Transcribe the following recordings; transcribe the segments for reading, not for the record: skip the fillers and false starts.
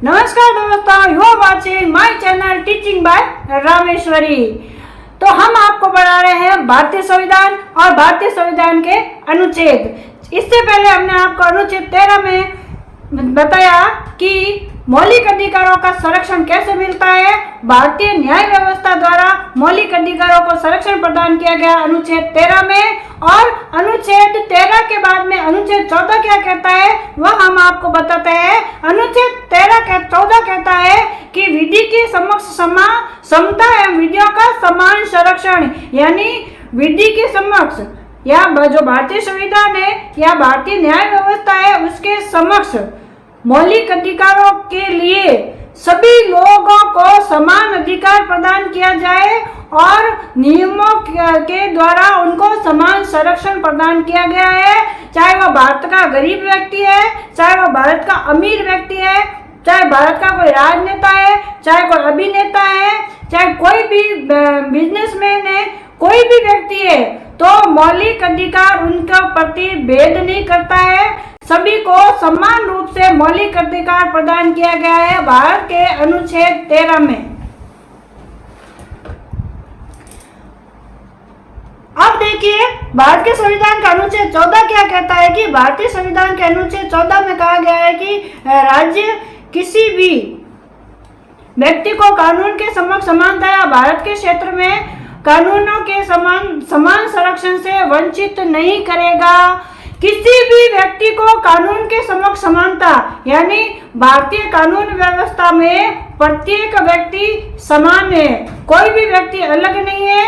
नमस्कार दोस्तों, you are watching my channel teaching by Rameshwari. तो हम आपको पढ़ा रहे हैं भारतीय संविधान और भारतीय संविधान के अनुच्छेद। इससे पहले हमने आपको अनुच्छेद 13 में बताया कि मौलिक अधिकारों का संरक्षण कैसे मिलता है। भारतीय न्याय व्यवस्था द्वारा मौलिक अधिकारों को संरक्षण प्रदान किया गया अनुच्छेद 13 में, और अनुच्छेद 13 के बाद में अनुच्छेद 14 क्या कहता है वह हम आपको बताते हैं। अनुच्छेद 14 कहता है कि विधि की समक्ष समता एवं विधियों का समान संरक्षण, यानी विधि के समक्ष या जो भारतीय संविधान है या भारतीय न्याय व्यवस्था है उसके समक्ष मौलिक अधिकारों के लिए सभी लोगों को समान अधिकार प्रदान किया जाए और नियमों के द्वारा उनको समान संरक्षण प्रदान किया गया है। चाहे वह भारत का गरीब व्यक्ति है, चाहे वह भारत का अमीर व्यक्ति है, चाहे भारत का कोई राजनेता है, चाहे कोई अभिनेता है, चाहे कोई भी बिजनेसमैन है, कोई भी व्यक्ति है, तो मौलिक अधिकार उनके प्रति भेद नहीं करता है। सभी को समान रूप से मौलिक अधिकार प्रदान किया गया है भारत के अनुच्छेद 13 में। अब देखिए भारत के संविधान का अनुच्छेद 14 क्या कहता है कि भारतीय संविधान के अनुच्छेद 14 में कहा गया है कि राज्य किसी भी व्यक्ति को कानून के समक्ष समानता या भारत के क्षेत्र में कानूनों के समान संरक्षण से वंचित नहीं करेगा। किसी भी व्यक्ति को कानून के समक्ष समानता, यानी भारतीय कानून व्यवस्था में प्रत्येक व्यक्ति समान है, कोई भी व्यक्ति अलग नहीं है।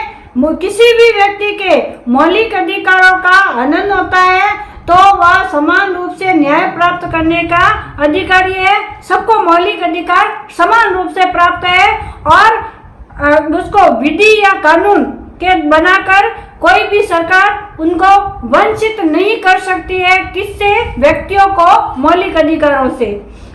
किसी भी व्यक्ति के मौलिक अधिकारों का हनन होता है तो वह समान रूप से न्याय प्राप्त करने का अधिकारी है। सबको मौलिक अधिकार समान रूप से प्राप्त है और उसको विधि या कानून के बनाकर कोई भी सरकार उनको वंचित नहीं कर सकती है। किससे? व्यक्तियों को मौलिक अधिकारों से।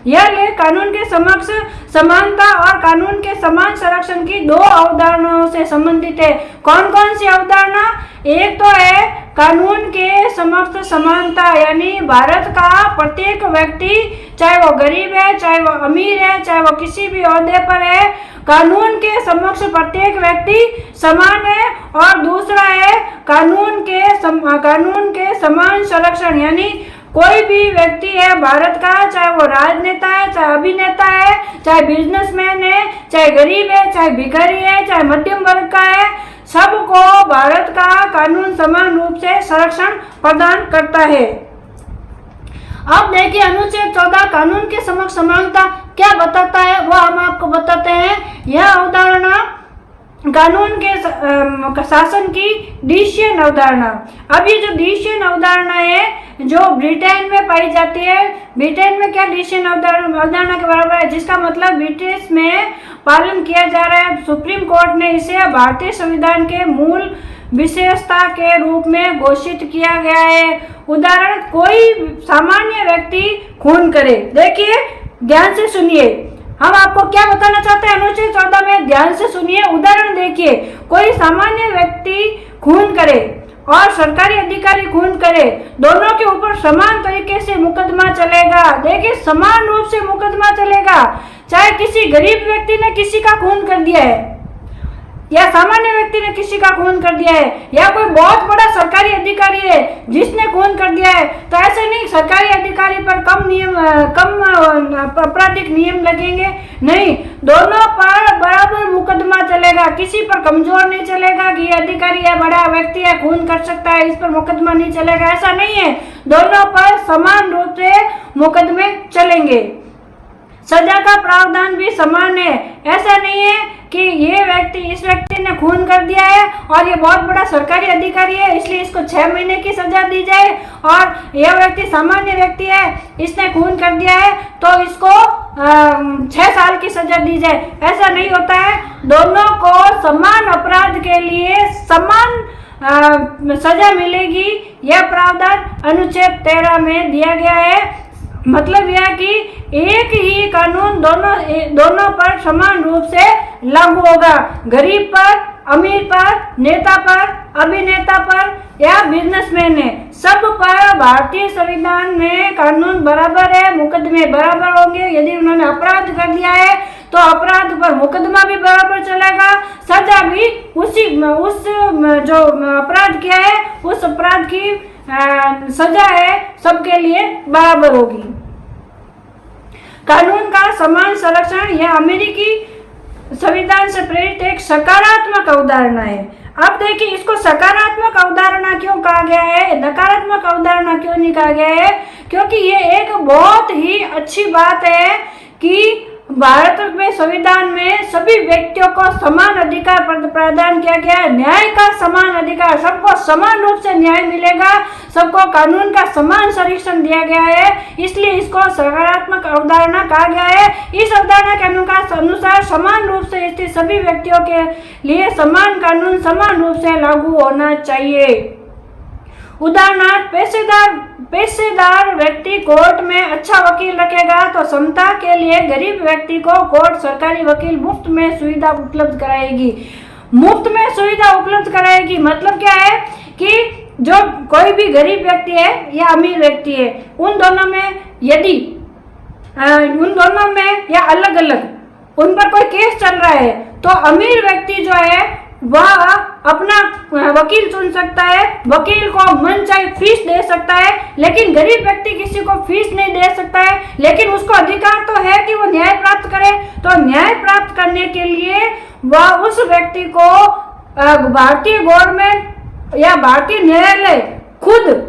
यह लेख कानून के समक्ष समानता और कानून के समान संरक्षण की दो अवधारणाओं से संबंधित है। कौन कौन सी अवधारणा? एक तो है कानून के समक्ष समानता, यानी भारत का प्रत्येक व्यक्ति, चाहे वो गरीब है, चाहे वो अमीर है, चाहे वो किसी भी ओहदे पर है, कानून के समक्ष प्रत्येक व्यक्ति समान है। और दूसरा है कानून के समान संरक्षण, यानी कोई भी व्यक्ति है भारत का, चाहे वो राजनेता है, चाहे अभिनेता है, चाहे बिजनेसमैन है, चाहे गरीब है, चाहे भिखारी है, चाहे मध्यम वर्ग का है, सबको भारत का कानून समान रूप से संरक्षण प्रदान करता है। अब देखिए अनुच्छेद 14 कानून के समक्ष समानता क्या बताता है वह हम आपको बताते हैं। यह अवधारणा कानून के शासन की डिसीजन अवधारणा। अब ये जो डिसीजन अवधारणा है जो ब्रिटेन में पाई जाती है, ब्रिटेन में क्या डिसीजन अवधारणा के बराबर है, जिसका मतलब ब्रिटिश में पालन किया जा रहा है। सुप्रीम कोर्ट ने इसे भारतीय संविधान के मूल विशेषता के रूप में घोषित किया गया है। उदाहरण, कोई सामान्य व्यक्ति खून करे। देखिए ध्यान से सुनिए, हम आपको क्या बताना चाहते हैं अनुच्छेद 14 में, ध्यान से सुनिए। उदाहरण देखिए, कोई सामान्य व्यक्ति खून करे और सरकारी अधिकारी खून करे, दोनों के ऊपर समान तरीके से मुकदमा चलेगा। देखिए समान रूप से मुकदमा चलेगा, चाहे किसी गरीब व्यक्ति ने किसी का खून कर दिया है या सामान्य व्यक्ति ने किसी का खून कर दिया है, या कोई बहुत बड़ा सरकारी अधिकारी है जिसने खून कर दिया है, तो ऐसे नहीं सरकारी अधिकारी पर कम आपराधिक नियम लगेंगे, नहीं, दोनों पर बराबर मुकदमा चलेगा। किसी पर कमजोर नहीं चलेगा कि ये अधिकारी है, बड़ा व्यक्ति है, खून कर सकता है, इस पर मुकदमा नहीं चलेगा, ऐसा नहीं है। दोनों पर समान रूप से मुकदमे चलेंगे। सजा का प्रावधान भी समान है। ऐसा नहीं है कि इस व्यक्ति ने खून कर दिया है और ये बहुत बड़ा सरकारी अधिकारी है इसलिए इसको 6 महीने की सजा दी जाए, और यह व्यक्ति सामान्य व्यक्ति है, इसने खून कर दिया है तो इसको 6 साल की सजा दी जाए। ऐसा नहीं होता है। दोनों को समान अपराध के लिए समान सजा मिलेगी। यह प्रावधान अनुच्छेद 13 में दिया गया है। मतलब यह कि एक ही कानून दोनों पर समान रूप से लागू होगा, गरीब पर, अमीर पर, नेता पर, अभिनेता पर या बिजनेसमैन है, सब पर भारतीय संविधान में कानून बराबर है, मुकदमे बराबर होंगे। यदि उन्होंने अपराध कर दिया है तो अपराध पर मुकदमा भी बराबर चलेगा, सजा भी उस जो अपराध किया है उस अपराध की सजा है सबके लिए बराबर होगी। कानून का समान संरक्षण यह अमेरिकी संविधान से प्रेरित एक सकारात्मक अवधारणा है। अब देखिए, इसको सकारात्मक अवधारणा क्यों कहा गया है, नकारात्मक अवधारणा क्यों नहीं कहा गया है? क्योंकि ये एक बहुत ही अच्छी बात है कि भारत में संविधान में सभी व्यक्तियों को समान अधिकार प्रदान किया गया है। न्याय का समान अधिकार, सबको समान रूप से न्याय मिलेगा, सबको कानून का समान संरक्षण दिया गया है, इसलिए इसको सकारात्मक अवधारणा कहा गया है। इस अवधारणा के अनुसार समान रूप से स्थित सभी व्यक्तियों के लिए समान कानून समान रूप से लागू होना चाहिए। उदाहरणार्थ, पेशेदार व्यक्ति कोर्ट में अच्छा वकील रखेगा तो समता के लिए गरीब व्यक्ति को कोर्ट सरकारी वकील मुफ्त में सुविधा उपलब्ध कराएगी। मुफ्त में सुविधा उपलब्ध कराएगी मतलब क्या है कि जो कोई भी गरीब व्यक्ति है या अमीर व्यक्ति है, उन दोनों में या अलग अलग उन पर कोई केस चल रहा है तो अमीर व्यक्ति जो है वह अपना वकील चुन सकता है, वकील को मन चाहे फीस दे सकता है, लेकिन गरीब व्यक्ति किसी को फीस नहीं दे सकता है, लेकिन उसको अधिकार तो है कि वो न्याय प्राप्त करे। तो न्याय प्राप्त करने के लिए वह उस व्यक्ति को भारतीय गवर्नमेंट या भारतीय न्यायालय खुद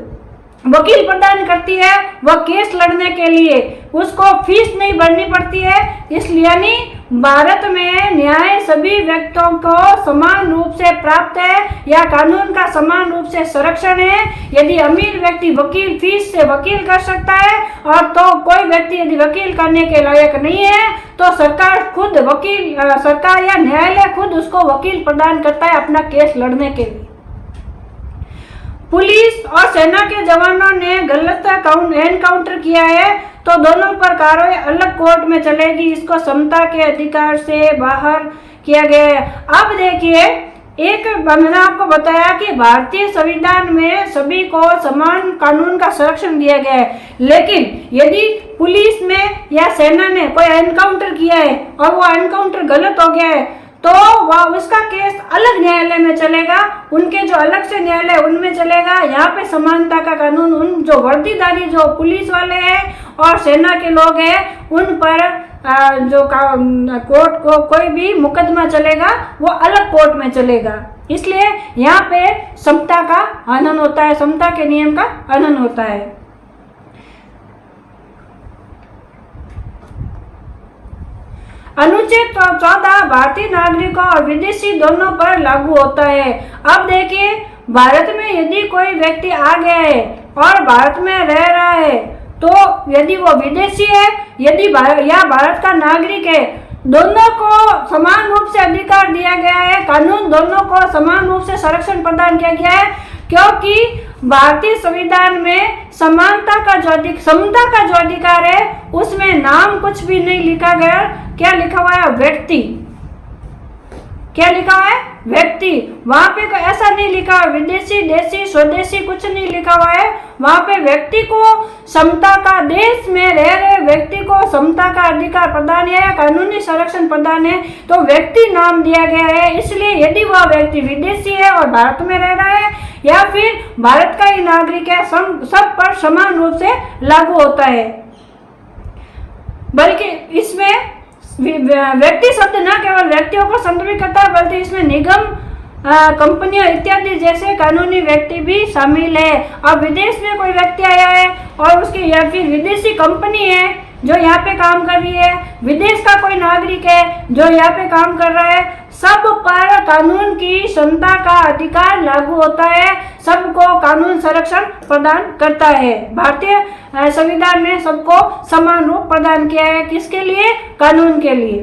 वकील प्रदान करती है। वह केस लड़ने के लिए उसको फीस नहीं भरनी पड़ती है। इसलिए यानी भारत में न्याय सभी व्यक्तियों को समान रूप से प्राप्त है या कानून का समान रूप से संरक्षण है। यदि अमीर व्यक्ति वकील फीस से वकील कर सकता है और तो कोई व्यक्ति यदि वकील करने के लायक नहीं है तो सरकार या न्यायालय खुद उसको वकील प्रदान करता है अपना केस लड़ने के लिए। पुलिस और सेना के जवानों ने गलत एनकाउंटर किया है तो दोनों पर कार्रवाई अलग कोर्ट में चलेगी। इसको समता के अधिकार से बाहर किया गया है। अब देखिए, मैंने आपको बताया कि भारतीय संविधान में सभी को समान कानून का संरक्षण दिया गया है, लेकिन यदि पुलिस में या सेना ने कोई एनकाउंटर किया है और वो एनकाउंटर गलत हो गया है तो वह उसका केस अलग न्यायालय में चलेगा, उनके जो अलग से न्यायालय उनमें चलेगा। यहाँ पे समानता का कानून उन जो वर्दीधारी जो पुलिस वाले हैं और सेना के लोग हैं उन पर जो कोर्ट को कोई भी मुकदमा चलेगा वो अलग कोर्ट में चलेगा। इसलिए यहाँ पे समता का हनन होता है, समता के नियम का हनन होता है। अनुच्छेद 14 भारतीय नागरिकों और विदेशी दोनों पर लागू होता है। अब देखिए, भारत में यदि कोई व्यक्ति आ गया है और भारत में रह रहा है तो यदि वो विदेशी है या भारत का नागरिक है, दोनों को समान रूप से अधिकार दिया गया है। कानून दोनों को समान रूप से संरक्षण प्रदान किया गया है, क्योंकि भारतीय संविधान में समता का जो अधिकार है उसमें नाम कुछ भी नहीं लिखा गया। क्या लिखा हुआ है? व्यक्ति। क्या लिखा हुआ है? व्यक्ति। वहां पे कोई ऐसा नहीं लिखा हुआ विदेशी, देशी, स्वदेशी कुछ नहीं लिखा हुआ है। वहां पे व्यक्ति को समता का, देश में रह रहे व्यक्ति को समता का अधिकार प्रदान है, कानूनी संरक्षण प्रदान है, तो व्यक्ति नाम दिया गया है। इसलिए यदि वह व्यक्ति विदेशी है और भारत में रह रहा है या फिर भारत का ही नागरिक है, सब पर समान रूप से लागू होता है। बल्कि इसमें व्यक्ति शब्द न केवल व्यक्तियों को संदर्भित करता है बल्कि इसमें निगम, कंपनियां इत्यादि जैसे कानूनी व्यक्ति भी शामिल है। अब विदेश में कोई व्यक्ति आया है और उसकी या फिर विदेशी कंपनी है जो यहाँ पे काम कर रही है, विदेश का कोई नागरिक है जो यहाँ पे काम कर रहा है, सब पर कानून की समता का अधिकार लागू होता है, सबको कानून संरक्षण प्रदान करता है। भारतीय संविधान ने सबको समान रूप प्रदान किया है। किसके लिए? कानून के लिए।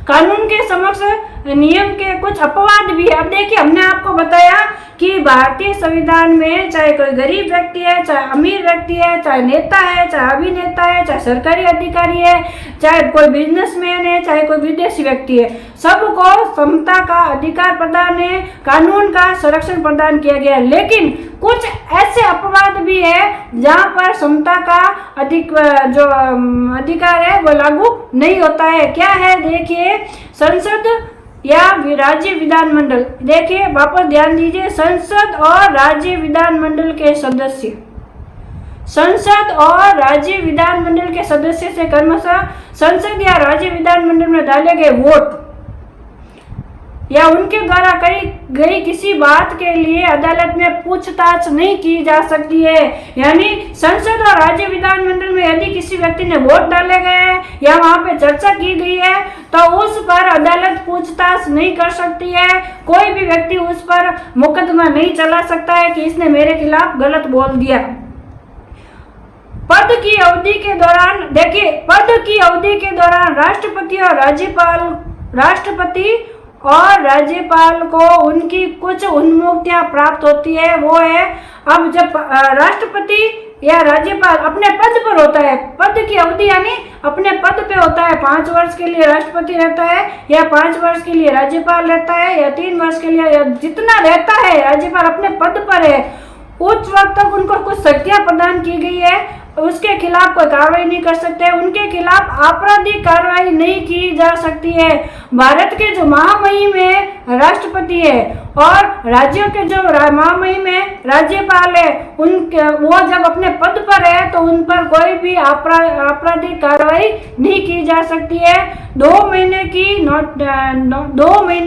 कानून के समक्ष नियम के कुछ अपवाद भी है। अब देखिए, हमने आपको बताया कि भारतीय संविधान में चाहे कोई गरीब व्यक्ति है, चाहे अमीर व्यक्ति है, चाहे नेता है, चाहे अभिनेता है, चाहे सरकारी अधिकारी है, चाहे कोई बिजनेसमैन है, चाहे कोई विदेशी व्यक्ति है, सबको समता का अधिकार प्रदान है, कानून का संरक्षण प्रदान किया गया है। लेकिन कुछ ऐसे अपवाद भी है जहां पर समता का अधिकार है वो लागू नहीं होता है। क्या है देखिए, संसद या राज्य विधानमंडल। देखिए वापस ध्यान दीजिए, संसद और राज्य विधानमंडल के सदस्य, संसद और राज्य विधानमंडल के सदस्य से क्रमशः संसद या राज्य विधानमंडल में डाले गए वोट या उनके द्वारा कही गई किसी बात के लिए अदालत में पूछताछ नहीं की जा सकती है। यानी संसद और राज्य विधानमंडल में यदि किसी व्यक्ति ने वोट डाले गए हैं या वहां पे चर्चा की गई है तो उस पर अदालत पूछताछ नहीं कर सकती है। कोई भी व्यक्ति उस पर मुकदमा नहीं चला सकता है कि इसने मेरे खिलाफ गलत बोल दिया। पद की अवधि के दौरान, देखिए पद की अवधि के दौरान राष्ट्रपति और राज्यपाल को उनकी कुछ उन्मुक्तियां प्राप्त होती है। वो है, अब जब राष्ट्रपति या राज्यपाल अपने पद पर होता है, पद की अवधि यानी अपने पद पे होता है, 5 वर्ष के लिए राष्ट्रपति रहता है या 5 वर्ष के लिए राज्यपाल रहता है या 3 वर्ष के लिए, या जितना रहता है राज्यपाल अपने पद पर है, उस वक्त तक उनको कुछ शक्तियां प्रदान की गई है, उसके खिलाफ कोई कार्रवाई नहीं कर सकते, उनके खिलाफ आपराधिक कार्रवाई नहीं की जा सकती है। भारत के जो महामहिम है राष्ट्रपति है और राज्यों के जो महामहिम है राज्यपाल है, उनके वो जब अपने पद पर है तो उन पर कोई भी आपराधिक कार्रवाई नहीं की जा सकती है। 2 महीने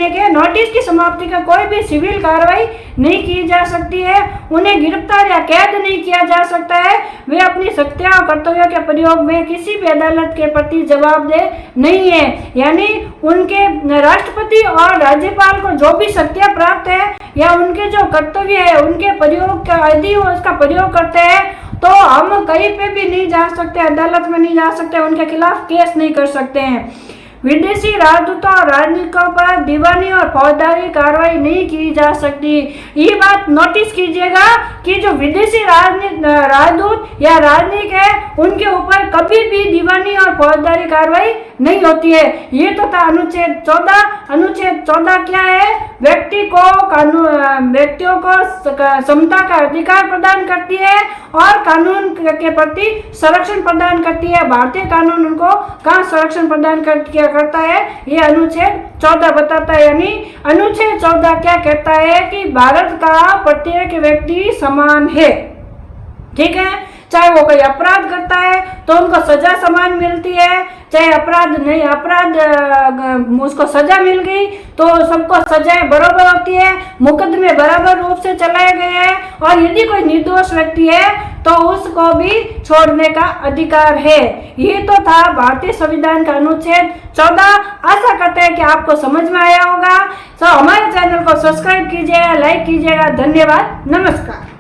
के नोटिस की समाप्ति का कोई भी सिविल कार्रवाई नहीं की जा सकती है। उन्हें गिरफ्तार या कैद नहीं किया जा सकता है। वे अपनी शक्तियां और कर्तव्यों के प्रयोग में किसी भी अदालत के प्रति जवाबदेह नहीं है। यानी उनके राष्ट्रपति और राज्यपाल को जो भी शक्तियां प्राप्त है या उनके जो कर्तव्य है उनके प्रयोग का यदि वो उसका प्रयोग करते हैं तो हम कहीं पे भी नहीं जा सकते, अदालत में नहीं जा सकते, उनके खिलाफ केस नहीं कर सकते हैं। विदेशी राजदूतों और राजनयिकों पर दीवानी और फौजदारी कार्रवाई नहीं की जा सकती। ये बात नोटिस कीजिएगा कि जो विदेशी राजदूत या राजनयिक है उनके ऊपर कभी भी दीवानी और फौजदारी कार्रवाई नहीं होती है। ये तो था अनुच्छेद 14। अनुच्छेद 14 क्या है? व्यक्तियों को समता का अधिकार प्रदान करती है और कानून के प्रति संरक्षण प्रदान करती है। भारतीय कानून उनको कहाँ संरक्षण प्रदान करता है, ये अनुच्छेद 14 बताता है। यानी अनुच्छेद 14 क्या कहता है कि भारत का प्रत्येक व्यक्ति समान है। ठीक है, चाहे वो कोई अपराध करता है तो उनको सजा समान मिलती है, चाहे अपराध उसको सजा मिल गई तो सबको सजाएं बराबर होती है, मुकदमे बराबर रूप से चलाए गए हैं और यदि कोई निर्दोष व्यक्ति है तो उसको भी छोड़ने का अधिकार है। ये तो था भारतीय संविधान का अनुच्छेद 14। आशा करते हैं कि आपको समझ में आया होगा। तो हमारे चैनल को सब्सक्राइब कीजिएगा, लाइक कीजिएगा। धन्यवाद, नमस्कार।